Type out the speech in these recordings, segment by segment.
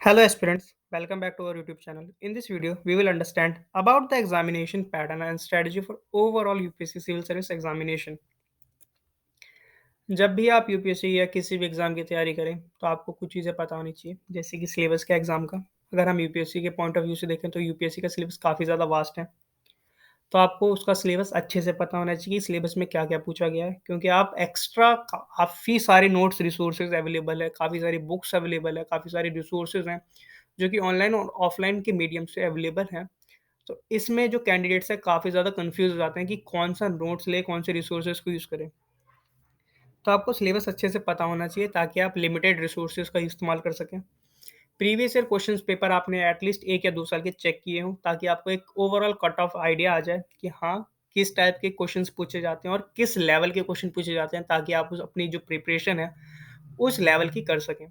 Hello aspirants, welcome back to our YouTube channel. In this video, we will understand about the examination pattern and strategy for overall UPSC Civil Service examination. जब भी आप UPSC या किसी भी exam की तैयारी करें, तो आपको कुछ चीज़ें पता होनी चाहिए, जैसे कि सिलेबस का एग्जाम का। अगर हम यूपीएससी के पॉइंट ऑफ व्यू से देखें तो यूपीएससी का सिलेबस काफ़ी ज़्यादा वास्ट है। तो आपको उसका सिलेबस अच्छे से पता होना चाहिए कि सिलेबस में क्या-क्या पूछा गया है, क्योंकि आप एक्स्ट्रा काफ़ी सारे नोट्स रिसोर्सेज़ अवेलेबल है, काफ़ी सारी बुक्स अवेलेबल है, काफ़ी सारे रिसोर्सेज़ हैं, जो कि ऑनलाइन और ऑफलाइन के मीडियम से अवेलेबल हैं। तो इसमें जो कैंडिडेट्स हैं काफ़ी ज़्यादा कन्फ्यूज़ हो जाते हैं कि कौन-सा नोट्स लें, कौन से रिसोर्सेज़ को यूज़ करें। तो आपको सिलेबस अच्छे से पता होना चाहिए ताकि आप लिमिटेड रिसोर्सेज़ का इस्तेमाल कर सकें। प्रीवियस ईयर क्वेश्चंस पेपर आपने एटलीस्ट 1 या 2 साल के चेक किए हों, ताकि आपको एक ओवरऑल कट ऑफ आइडिया आ जाए कि हाँ, किस टाइप के क्वेश्चंस पूछे जाते हैं और किस लेवल के क्वेश्चन पूछे जाते हैं, ताकि आप उस अपनी जो प्रिपरेशन है, उस लेवल की कर सकें।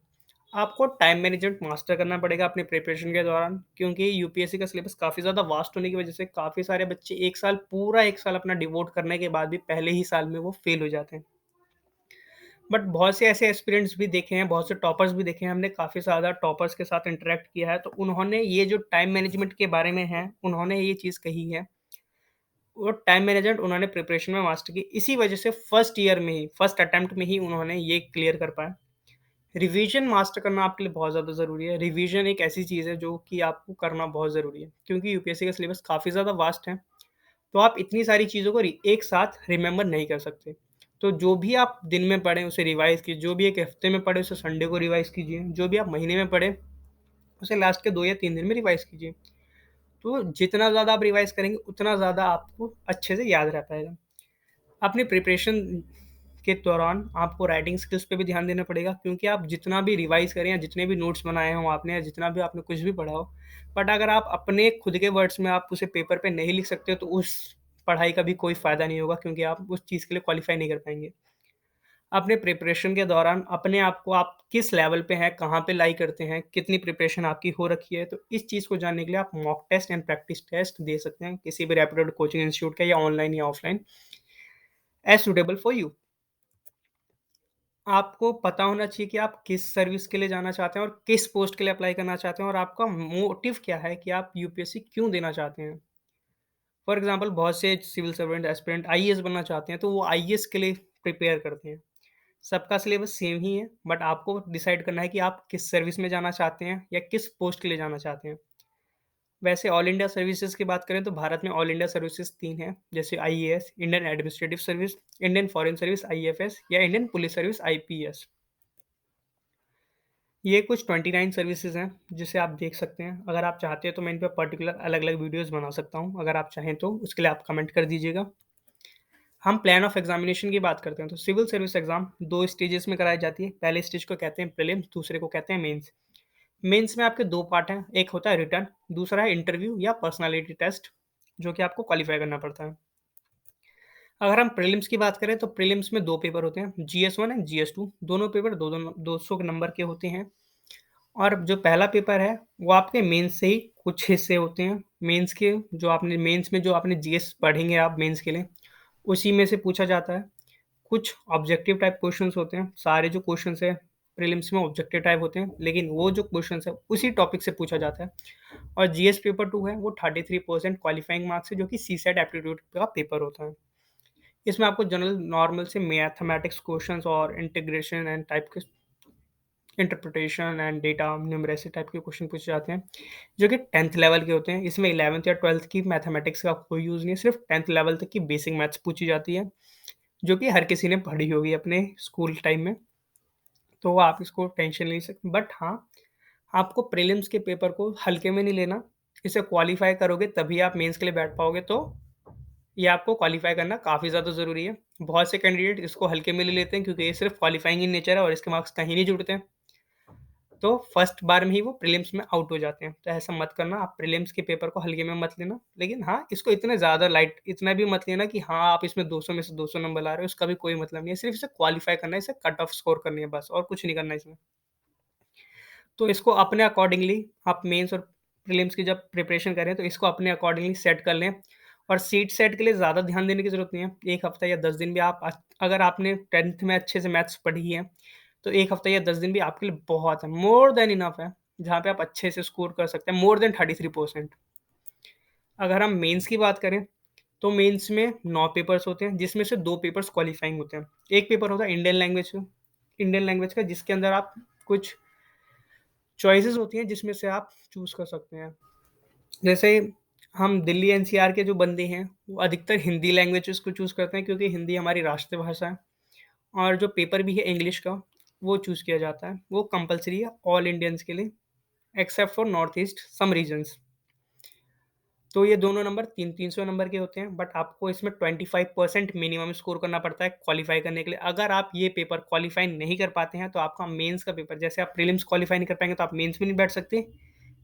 आपको टाइम मैनेजमेंट मास्टर करना पड़ेगा अपने प्रिपरेशन के दौरान, क्योंकि यूपीएससी का सिलेबस काफ़ी ज़्यादा वास्ट होने की वजह से काफ़ी सारे बच्चे 1 साल पूरा 1 साल अपना डिवोट करने के बाद भी पहले ही साल में वो फेल हो जाते हैं। बट बहुत से ऐसे एस्पिरेंट्स भी देखे हैं, बहुत से टॉपर्स भी देखे हैं, हमने काफ़ी ज़्यादा टॉपर्स के साथ इंटरैक्ट किया है, तो उन्होंने ये जो टाइम मैनेजमेंट के बारे में है, उन्होंने ये चीज़ कही है। वो टाइम मैनेजमेंट उन्होंने प्रिपरेशन में मास्टर की, इसी वजह से फर्स्ट ईयर में ही, फर्स्ट अटेम्प्ट में ही उन्होंने ये क्लियर कर पाया। रिवीजन मास्टर करना आपके लिए बहुत ज़्यादा ज़रूरी है। रिवीजन एक ऐसी चीज़ है जो कि आपको करना बहुत ज़रूरी है, क्योंकि यूपीएससी का सिलेबस काफ़ी ज़्यादा वास्ट है। तो आप इतनी सारी चीज़ों को एक साथ रिमेंबर नहीं कर सकते। तो जो भी आप दिन में पढ़ें उसे रिवाइज़ कीजिए, जो भी एक हफ्ते में पढ़े उसे संडे को रिवाइज़ कीजिए, जो भी आप महीने में पढ़े उसे लास्ट के 2 या 3 दिन में रिवाइज़ कीजिए। तो जितना ज़्यादा आप रिवाइज़ करेंगे उतना ज़्यादा आपको अच्छे से याद रह पाएगा। अपनी प्रिपरेशन के दौरान आपको राइटिंग स्किल्स पे भी ध्यान देना पड़ेगा, क्योंकि आप जितना भी रिवाइज़ करें या जितने भी नोट्स बनाए हों आपने या जितना भी आपने कुछ भी पढ़ा हो, बट अगर आप अपने खुद के वर्ड्स में आप उसे पेपर पे नहीं लिख सकते, तो उस पढ़ाई का भी कोई फ़ायदा नहीं होगा, क्योंकि आप उस चीज़ के लिए क्वालीफ़ाई नहीं कर पाएँगे। अपने प्रिपरेशन के दौरान अपने आप को आप किस लेवल पे हैं, कहाँ पे लाई करते हैं, कितनी प्रिपरेशन आपकी हो रखी है, तो इस चीज़ को जानने के लिए आप mock test and practice test दे सकते हैं, किसी भी रेप्यूटेड कोचिंग इंस्टीट्यूट का या ऑनलाइन या offline as suitable for you. आपको पता होना चाहिए कि आप किस सर्विस के लिए जाना चाहते हैं और किस पोस्ट के लिए अप्लाई करना चाहते हैं और आपका मोटिव क्या है कि आप यूपीएससी क्यों देना चाहते हैं। फॉर एग्ज़ाम्पल बहुत से सिविल सर्वेंट एस्पिरेंट आईएएस बनना चाहते हैं, तो वो आईएएस के लिए प्रिपेयर करते हैं। सबका सिलेबस सेम ही है, बट आपको डिसाइड करना है कि आप किस सर्विस में जाना चाहते हैं या किस पोस्ट के लिए जाना चाहते हैं। वैसे ऑल इंडिया सर्विसेज़ की बात करें तो भारत में ऑल इंडिया सर्विसेज़ 3 हैं, जैसे IAS, Indian administrative service, Indian foreign service IFS या इंडियन पुलिस सर्विस आईपीएस। ये कुछ 29 सर्विसेज़ हैं, जिसे आप देख सकते हैं। अगर आप चाहते हैं तो मैं इन पे पर्टिकुलर अलग-अलग वीडियोज़ बना सकता हूँ। अगर आप चाहें तो उसके लिए आप कमेंट कर दीजिएगा। हम प्लान ऑफ एग्ज़ामिनेशन की बात करते हैं तो सिविल सर्विस एग्ज़ाम 2 स्टेजेस में कराई जाती है। पहले स्टेज को कहते हैं प्रीलिम्स, दूसरे को कहते हैं मेंस। मेंस में आपके 2 पार्ट हैं, एक होता है रिटन, दूसरा है इंटरव्यू या पर्सनैलिटी टेस्ट, जो कि आपको क्वालीफाई करना पड़ता है। अगर हम प्रीलिम्स की बात करें तो प्रीलिम्स में 2 पेपर होते हैं, जीएस 1 एंड जीएस 2, दोनों पेपर 200 के नंबर के होते हैं। और जो पहला पेपर है, वो आपके मेंस से ही कुछ हिस्से होते हैं। मेंस के जो आपने मेंस में जो आपने जीएस पढ़ेंगे आप मेंस के लिए, उसी में से पूछा जाता है। कुछ ऑब्जेक्टिव टाइप क्वेश्चन्स होते हैं। सारे जो क्वेश्चन्स हैं प्रीलिम्स में ऑब्जेक्टिव टाइप होते हैं, लेकिन वो जो क्वेश्चन्स हैं उसी टॉपिक से पूछा जाता है। और जीएस पेपर 2 है, वो 33% क्वालिफाइंग मार्क्स है, जो कि सीसैट एप्टीट्यूड का पेपर होता है। इसमें आपको जनरल नॉर्मल से मैथमेटिक्स क्वेश्चन्स और इंटीग्रेशन एंड टाइप के interpretation and data numeracy type के क्वेश्चन पूछे जाते हैं, जो कि 10th लेवल के होते हैं। इसमें 11th या 12th की मैथमेटिक्स का कोई यूज़ नहीं है, सिर्फ 10th लेवल तक की बेसिक मैथ्स पूछी जाती है, जो कि हर किसी ने पढ़ी होगी अपने स्कूल टाइम में, तो आप इसको टेंशन नहीं सकते। बट हाँ, आपको प्रीलिम्स के पेपर को हल्के में नहीं लेना, इसे क्वालीफाई करोगे तभी आप मेंस के लिए बैठ पाओगे, तो ये आपको क्वालीफाई करना काफ़ी ज़्यादा ज़रूरी है। बहुत से कैंडिडेट इसको हल्के में ले लेते हैं, क्योंकि ये सिर्फ क्वालीफाइंग इन नेचर है और इसके मार्क्स कहीं नहीं जुड़ते हैं। तो फर्स्ट बार में ही वो प्रीलिम्स में आउट हो जाते हैं। तो ऐसा मत करना, आप प्रीलिम्स के पेपर को हल्के में मत लेना। लेकिन हाँ, इसको इतने ज़्यादा लाइट इतना भी मत लेना कि हाँ, आप इसमें 200 में से 200 नंबर ला रहे हो, इसका भी कोई मतलब नहीं है। सिर्फ़ इसे क्वालीफ़ाई करना है, इसे कट ऑफ स्कोर करनी है बस, और कुछ नहीं करना है इसमें। तो इसको अपने अकॉर्डिंगली आप मेंस और प्रीलिम्स की जब प्रिपरेशन करें, तो इसको अपने अकॉर्डिंगली सेट कर लें। और सीट सेट के लिए ज़्यादा ध्यान देने की ज़रूरत नहीं है। 1 हफ़्ता या 10 दिन भी आप अगर आपने 10th में अच्छे से मैथ्स पढ़ी है, तो 1 हफ़्ता या 10 दिन भी आपके लिए बहुत है, मोर देन इनफ है। जहाँ पे आप अच्छे से स्कोर कर सकते हैं मोर देन 33%। अगर हम मेंस की बात करें, तो मेंस में 9 पेपर्स होते हैं, जिसमें से 2 पेपर्स क्वालीफाइंग होते हैं। एक पेपर होता है इंडियन लैंग्वेज का जिसके अंदर आप कुछ चॉइसेस होती हैं जिसमें से आप चूज़ कर सकते हैं। जैसे हम दिल्ली एनसीआर के जो बंदे हैं, वो अधिकतर हिंदी लैंग्वेजेज़ को चूज़ करते हैं क्योंकि हिंदी हमारी राष्ट्रभाषा है और जो पेपर भी है इंग्लिश का, वो चूज़ किया जाता है। वो कंपल्सरी है ऑल इंडियंस के लिए except for north east some regions. तो ये दोनों नंबर 300-300 नंबर के होते हैं, बट आपको इसमें 25% मिनिमम स्कोर करना पड़ता है क्वालीफाई करने के लिए। अगर आप ये पेपर क्वालीफाई नहीं कर पाते हैं, तो आपका मेंस का पेपर जैसे आप प्रीलिम्स क्वालीफाई नहीं कर पाएँगे, तो आप मेंस में नहीं बैठ सकते।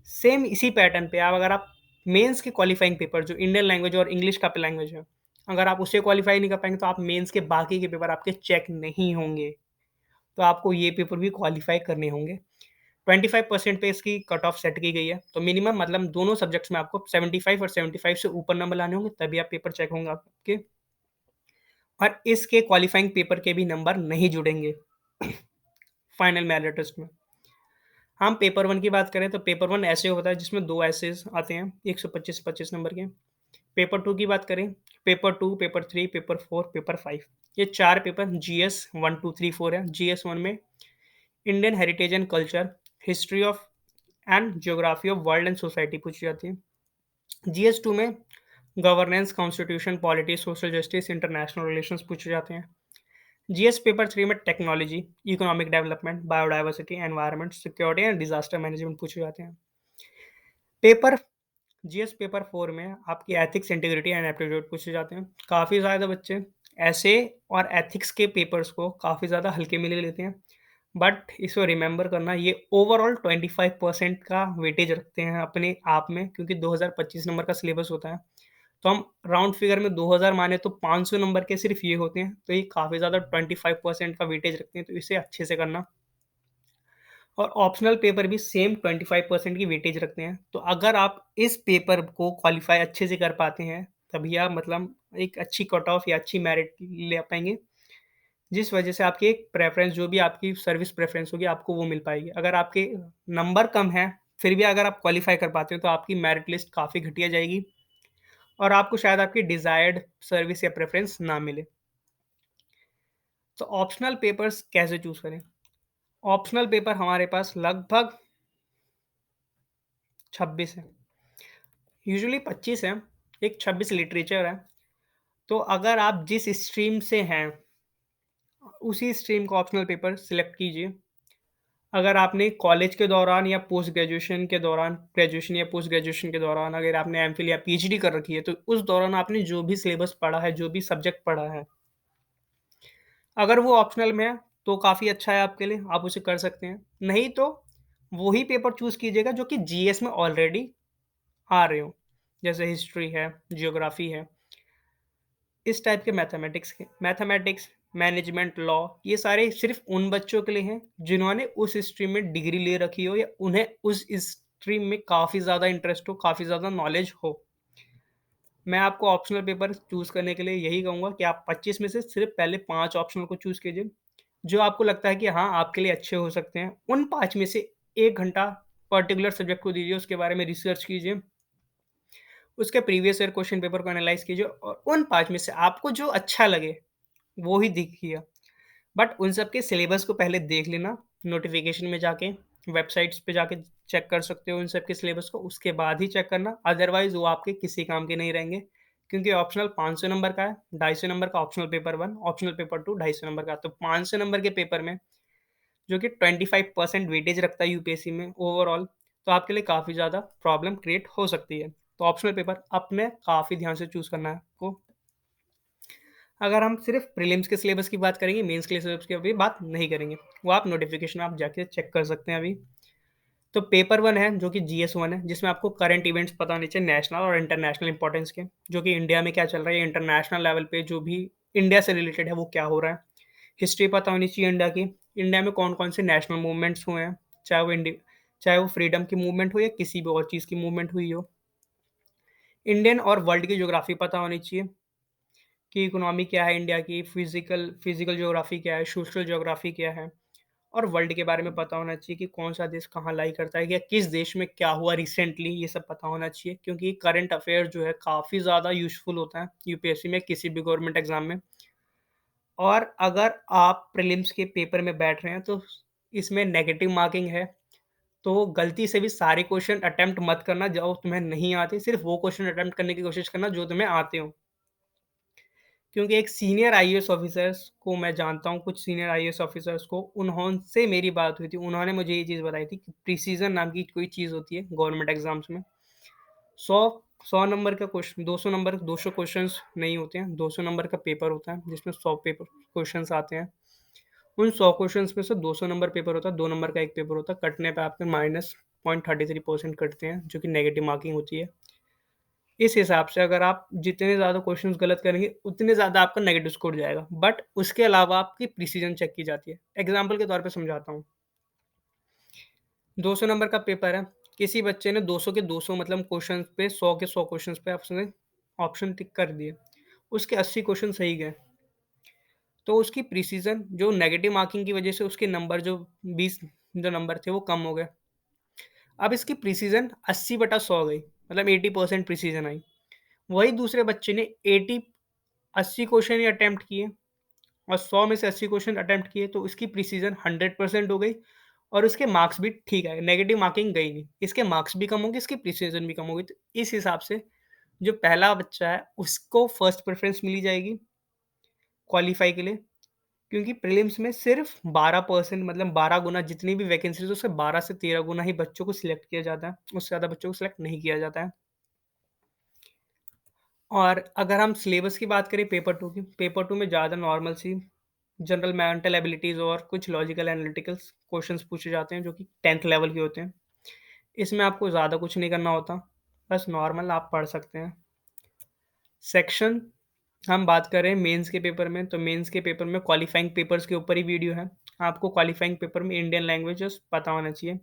सेम इसी पैटर्न पे आप मेंस के क्वालीफाइंग पेपर जो इंडियन लैंग्वेज और इंग्लिश का लैंग्वेज है, अगर आप उसे क्वालीफाई नहीं कर पाएँगे, तो आप मेंस के बाकी के पेपर आपके चेक नहीं होंगे। तो आपको ये पेपर भी क्वालीफाई करने होंगे। 25% पे इसकी कट ऑफ सेट की गई है, तो मिनिमम मतलब दोनों सब्जेक्ट्स में आपको 75 और 75 से ऊपर नंबर लाने होंगे, तभी आप पेपर चेक होंगे आपके और इसके क्वालीफाइंग पेपर के भी नंबर नहीं जुड़ेंगे फाइनल मेरिट लिस्ट में। हम पेपर 1 की बात करें तो पेपर 1 ऐसे होता है जिसमें 2 एसेस आते हैं 125-25 नंबर के। पेपर 2 की बात करें, पेपर 2, पेपर 3, पेपर 4, पेपर 5 ये 4 पेपर जीएस 1, 2, 3, 4 है। जीएस 1 में Indian heritage and culture, history of and geography of world and society पूछी जाती है। जीएस 2 में governance, constitution, polity, social justice, international relations पूछे जाते हैं। जीएस पेपर 3 में technology, economic development, biodiversity, environment, security and disaster management पूछे जाते हैं। पेपर जीएस पेपर 4 में आपकी एथिक्स, इंटीग्रिटी एंड एप्टीट्यूड पूछे जाते हैं। काफ़ी ज़्यादा बच्चे ऐसे और एथिक्स के पेपर्स को काफ़ी ज़्यादा हल्के में ले लेते हैं। बट इसको रिमेंबर करना ये ओवरऑल 25% का वेटेज रखते हैं अपने आप में क्योंकि 2025 नंबर का सिलेबस होता है। तो हम राउंड फिगर में 2000 माने तो 500 नंबर के सिर्फ़ ये होते हैं। तो ये काफ़ी ज़्यादा 25% का वेटेज रखते हैं, तो इसे अच्छे से करना। और ऑप्शनल पेपर भी सेम 25% की वेटेज रखते हैं। तो अगर आप इस पेपर को क्वालीफाई अच्छे से कर पाते हैं, तभी आप मतलब एक अच्छी कट ऑफ या अच्छी मेरिट ले पाएँगे, जिस वजह से आपकी एक प्रेफ़रेंस जो भी आपकी सर्विस प्रेफ़रेंस होगी, आपको वो मिल पाएगी। अगर आपके नंबर कम हैं, फिर भी अगर आप क्वालीफाई कर पाते हो, तो आपकी मेरिट लिस्ट काफ़ी घटिया जाएगी और आपको शायद आपकी डिज़ायर्ड सर्विस या प्रेफ़रेंस ना मिले। तो ऑप्शनल पेपर्स कैसे चूज़ करें? ऑप्शनल पेपर हमारे पास लगभग 26 हैं। यूजुअली 25 हैं, एक 26 लिटरेचर है। तो अगर आप जिस स्ट्रीम से हैं, उसी स्ट्रीम का ऑप्शनल पेपर सिलेक्ट कीजिए। अगर आपने कॉलेज के दौरान या पोस्ट ग्रेजुएशन के दौरान ग्रेजुएशन या पोस्ट ग्रेजुएशन के दौरान अगर आपने एमफिल या पीएचडी कर रखी है, तो उस दौरान आपने जो भी सिलेबस पढ़ा है, जो भी सब्जेक्ट पढ़ा है, अगर वो ऑप्शनल में है, तो काफ़ी अच्छा है आपके लिए, आप उसे कर सकते हैं। नहीं तो वही पेपर चूज़ कीजिएगा जो कि जीएस में ऑलरेडी आ रहे हों। जैसे हिस्ट्री है, ज्योग्राफी है। इस टाइप के मैथमेटिक्स, मैनेजमेंट, लॉ ये सारे सिर्फ़ उन बच्चों के लिए हैं, जिन्होंने उस स्ट्रीम में डिग्री ले रखी हो या उन्हें उस स्ट्रीम में काफ़ी ज़्यादा इंटरेस्ट हो, काफ़ी ज़्यादा नॉलेज हो। मैं आपको ऑप्शनल पेपर चूज़ करने के लिए यही कहूँगा कि आप 25 में से सिर्फ़ पहले 5 ऑप्शनल को चूज़ कीजिए, जो आपको लगता है कि हाँ, आपके लिए अच्छे हो सकते हैं। उन 5 में से 1 घंटा पर्टिकुलर सब्जेक्ट को दीजिए, उसके बारे में रिसर्च कीजिए। उसके प्रीवियस ईयर क्वेश्चन पेपर को एनालाइज़ कीजिए और उन 5 में से आपको जो अच्छा लगे, वो ही देखिए। बट उन सब के सिलेबस को पहले देख लेना, नोटिफ़िकेशन में जाके, वेबसाइट्स पे जाके चेक कर सकते हो उन सब के सिलेबस को, उसके बाद ही चेक करना, अदरवाइज़ वो आपके किसी काम के नहीं रहेंगे। क्योंकि ऑप्शनल 500 नंबर का है, 250 नंबर का optional paper 1, optional paper 2 250 number का। तो 500 नंबर के पेपर में जो कि 25% वेटेज रखता है यूपीएससी में ओवरऑल, तो आपके लिए काफ़ी ज़्यादा प्रॉब्लम क्रिएट हो सकती है। तो ऑप्शनल पेपर अपने काफ़ी ध्यान से चूज़ करना है आपको। अगर हम सिर्फ़ प्रीलिम्स के सिलेबस की बात करेंगे, मेंस के सिलेबस की अभी बात नहीं करेंगे। वो आप नोटिफ़िकेशन आप जाके चेक कर सकते हैं अभी। तो पेपर 1 है जो कि जीएस 1 है, जिसमें आपको करंट इवेंट्स पता होने चाहिए नेशनल और इंटरनेशनल इम्पोर्टेंस के, जो कि इंडिया में क्या चल रहा है, इंटरनेशनल लेवल पे जो भी इंडिया से रिलेटेड है वो क्या हो रहा है। हिस्ट्री पता होनी चाहिए इंडिया की, इंडिया में कौन-कौन से नेशनल मूवमेंट्स हुए हैं, चाहे वो फ्रीडम की मूवमेंट हो या किसी भी और चीज़ की मूवमेंट हुई हो। इंडियन और वर्ल्ड की ज्योग्राफी पता होनी चाहिए कि इकोनॉमी क्या है इंडिया की, फिज़िकल फिज़िकल ज्योग्राफी क्या है, सोशल ज्योग्राफी क्या है। और वर्ल्ड के बारे में पता होना चाहिए कि कौन-सा देश कहाँ लाई करता है या किस देश में क्या हुआ रिसेंटली, ये सब पता होना चाहिए क्योंकि करंट अफ़ेयर जो है काफ़ी ज़्यादा यूज़फुल होता है यूपीएससी में किसी भी गवर्नमेंट एग्ज़ाम में। और अगर आप प्रीलिम्स के पेपर में बैठ रहे हैं तो इसमें नेगेटिव मार्किंग है, तो गलती से भी सारे क्वेश्चन अटेम्प्ट मत करना जो तुम्हें नहीं आते, सिर्फ़ वो क्वेश्चन अटेम्प्ट करने की कोशिश करना जो तुम्हें आते हों। क्योंकि एक सीनियर आईएएस ऑफ़िसर्स को मैं जानता हूँ, कुछ सीनियर आईएएस ऑफ़िसर्स को, उन्होंसे मेरी बात हुई थी। उन्होंने मुझे ये चीज़ बताई थी कि प्रिसिज़न नाम की कोई चीज़ होती है गवर्नमेंट एग्ज़ाम्स में। 100 100 नंबर का 200 क्वेश्चन्स नहीं होते हैं, 200 नंबर का पेपर होता है, जिसमें 100 पेपर क्वेश्चन्स आते हैं। उन 100 क्वेश्चन्स में से 200 नंबर पेपर होता है, 2 नंबर का 1 पेपर होता है, कटने पे आपके माइनस 0.33% कटते हैं, जो कि नेगेटिव मार्किंग होती है। इस हिसाब से अगर आप जितने ज़्यादा क्वेश्चंस गलत करेंगे, उतने ज़्यादा आपका नेगेटिव स्कोर जाएगा। बट उसके अलावा आपकी प्रिसिज़न चेक की जाती है। एग्ज़ाम्पल के तौर पे समझाता हूँ। 200 नंबर का पेपर है, किसी बच्चे ने 200 के 200 मतलब क्वेश्चंस पे 100 के 100 क्वेश्चंस पे उसने ऑप्शन टिक कर दिए। उसके 80 क्वेश्चन सही गए, तो उसकी प्रिसिज़न जो नेगेटिव मार्किंग की वज़ह से उसके नंबर जो 20 जो नंबर थे वो कम हो गए। अब इसकी प्रिसिज़न 80/100 गई, मतलब 80% प्रिसिज़न आई। वही दूसरे बच्चे ने 80 क्वेश्चन ही अटेम्प्ट किए और 100 में से 80 क्वेश्चन अटेम्प्ट किए तो उसकी प्रिसिज़न 100% हो गई और उसके मार्क्स भी ठीक आए, नेगेटिव मार्किंग गई नहीं। इसके मार्क्स भी कम हो गए, इसकी प्रिसिज़न भी कम हो गई। तो इस हिसाब से जो पहला बच्चा है उसको फर्स्ट प्रेफ़रेंस मिली जाएगी क्वालीफाई के लिए, क्योंकि प्रीलिम्स में सिर्फ़ 12% मतलब 12 गुना जितनी भी वैकेंसीज़ है उससे 12 से 13 गुना ही बच्चों को सिलेक्ट किया जाता है, उससे ज़्यादा बच्चों को सिलेक्ट नहीं किया जाता है। और अगर हम सिलेबस की बात करें पेपर 2 की, पेपर 2 में ज़्यादा नॉर्मल सी जनरल मेंटल एबिलिटीज़ और कुछ लॉजिकल एनालिटिकल्स क्वेश्चंस पूछे जाते हैं जो कि 10th लेवल के होते हैं। इसमें आपको ज़्यादा कुछ नहीं करना होता, बस नॉर्मल आप पढ़ सकते हैं। सेक्शन हम बात करें मेंस के पेपर में, तो मेंस के पेपर में क्वालीफाइंग पेपर्स के ऊपर ही वीडियो है। आपको क्वालीफाइंग पेपर में इंडियन लैंग्वेजेस पता होना चाहिए।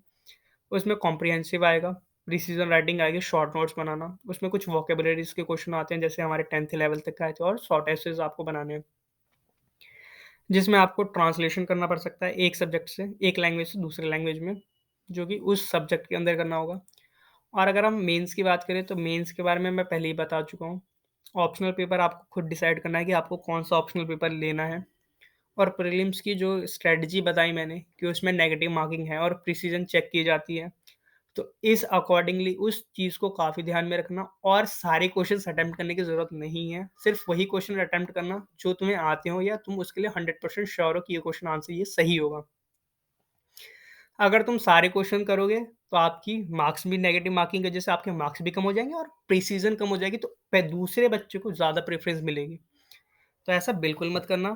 उसमें कॉम्प्रिहेंसिव आएगा, प्रिसिजन राइटिंग आएगी, शॉर्ट नोट्स बनाना। उसमें कुछ वोकैब्युलरीज़ के क्वेश्चन आते हैं जैसे हमारे 10th लेवल तक के आए थे और शॉर्ट एसेज़ आपको बनाने हैं। जिसमें आपको ट्रांसलेशन करना पड़ सकता है एक सब्जेक्ट से, एक लैंग्वेज से दूसरे लैंग्वेज में, जो कि उस सब्जेक्ट के अंदर करना होगा। और अगर हम मेंस की बात करें तो मेंस के बारे में मैं पहले ही बता चुका हूँ। ऑप्शनल पेपर आपको खुद डिसाइड करना है कि आपको कौन-सा ऑप्शनल पेपर लेना है। और प्रीलिम्स की जो स्ट्रैटेजी बताई मैंने कि उसमें नेगेटिव मार्किंग है और प्रिसिजन चेक की जाती है। तो इस अकॉर्डिंगली उस चीज़ को काफ़ी ध्यान में रखना और सारे क्वेश्चन्स अटेम्प्ट करने की ज़रूरत नहीं है। सिर्फ़ वही क्वेश्चन अटेम्प्ट करना जो तुम्हें आते हो या तुम उसके लिए 100% श्योर हो कि ये क्वेश्चन आंसर ये सही होगा। अगर तुम सारे क्वेश्चन करोगे तो आपकी मार्क्स भी नेगेटिव मार्किंग की वजह से आपके मार्क्स भी कम हो जाएँगे और प्रिसिजन कम हो जाएगी तो दूसरे बच्चे को ज़्यादा प्रेफ़रेंस मिलेगी। तो ऐसा बिल्कुल मत करना।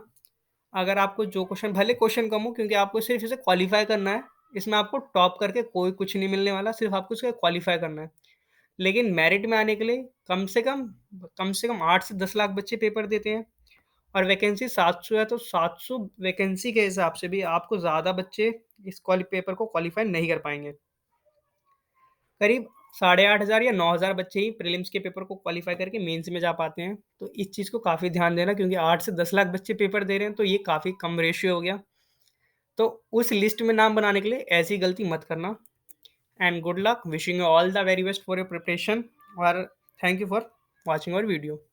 अगर आपको जो क्वेश्चन भले क्वेश्चन कम हो क्योंकि आपको सिर्फ़ इसे क्वालीफ़ाई करना है। इसमें आपको टॉप करके कोई कुछ नहीं मिलने वाला, सिर्फ़ आपको इसे क्वालीफ़ाई करना है। लेकिन मेरिट में आने के लिए कम से कम 8 से 10 लाख बच्चे पेपर देते हैं और वैकेंसी 700 है, तो 700 वैकेंसी के हिसाब से भी आपको ज़्यादा बच्चे इस पेपर को क्वालीफ़ाई नहीं कर पाएँगे। करीब 8,500 या 9,000 बच्चे ही प्रीलिम्स के पेपर को क्वालीफ़ाई करके मेंस में जा पाते हैं। तो इस चीज़ को काफ़ी ध्यान देना क्योंकि 8 से 10 लाख बच्चे पेपर दे रहे हैं, तो ये काफ़ी कम रेशियो हो गया। तो उस लिस्ट में नाम बनाने के लिए ऐसी गलती मत करना। And good luck, wishing you all the very best for your preparation और thank you for watching our video.